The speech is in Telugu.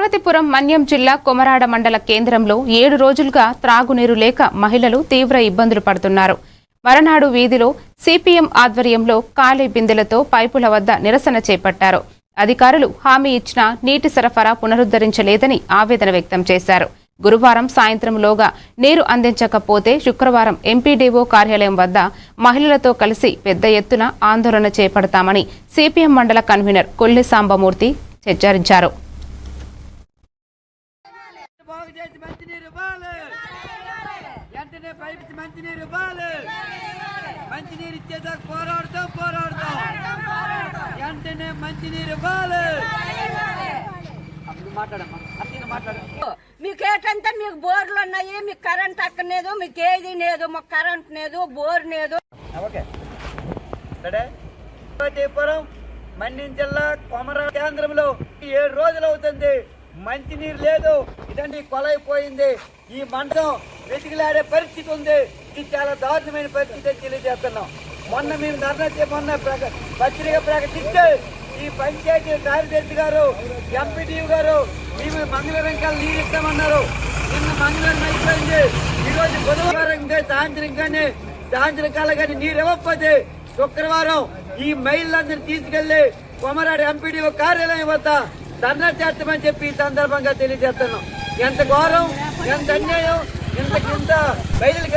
పార్వతీపురం మన్యం జిల్లా కొమరాడ మండల కేంద్రంలో 7 రోజులుగా త్రాగునీరు లేక మహిళలు తీవ్ర ఇబ్బందులు పడుతున్నారు. మరనాడు వీధిలో సిపిఎం ఆధ్వర్యంలో ఖాళీ బిందెలతో పైపుల వద్ద నిరసన చేపట్టారు. అధికారులు హామీ ఇచ్చినా నీటి సరఫరా పునరుద్ధరించలేదని ఆవేదన వ్యక్తం చేశారు. గురువారం సాయంత్రంలోగా నీరు అందించకపోతే శుక్రవారం ఎంపీడీఓ కార్యాలయం వద్ద మహిళలతో కలిసి పెద్ద ఎత్తున ఆందోళన చేపడతామని సిపిఎం మండల కన్వీనర్ కొల్లి సాంబమూర్తి హెచ్చరించారు. మీకేటంటే మీకు బోర్లు ఉన్నాయి, మీకు కరెంట్ అక్కర్లేదు, మీకు ఏది లేదు, మాకు కరెంట్ లేదు, బోర్ లేదు. పార్వతీపురం మన్యం జిల్లా కొమరాడ కేంద్రంలో 7 రోజులు అవుతుంది. మంచినీరు లేదు. ఇదండి కొలైపోయింది. ఈ మంటం వెతికిలాడే పరిస్థితి ఉంది. ఇది చాలా దారుణమైన పరిస్థితి తెలియజేస్తున్నాం. మొన్న మేము మొన్న పత్రిక ప్రకటిస్తే ఈ పంచాయతీ కార్యదర్శి గారు, ఎంపీడీఓ గారు మేము మంగళవారం కల్లా నీరు ఇస్తామన్నారు. నిన్న మంగళవారం అయిపోయింది. ఈరోజు బుధవారం సాయంత్రం కల్లా కానీ నీరు ఇవ్వకపోతే శుక్రవారం ఈ మహిళలందరినీ తీసుకెళ్లి కొమరాడ ఎంపీడీఓ కార్యాలయం వద్ద ధర్నా చేస్తామని చెప్పి ఈ సందర్భంగా తెలియజేస్తున్నాం. ఎంత ఘోరం, ఎంత అన్యాయం, ఇంత మహిళలకి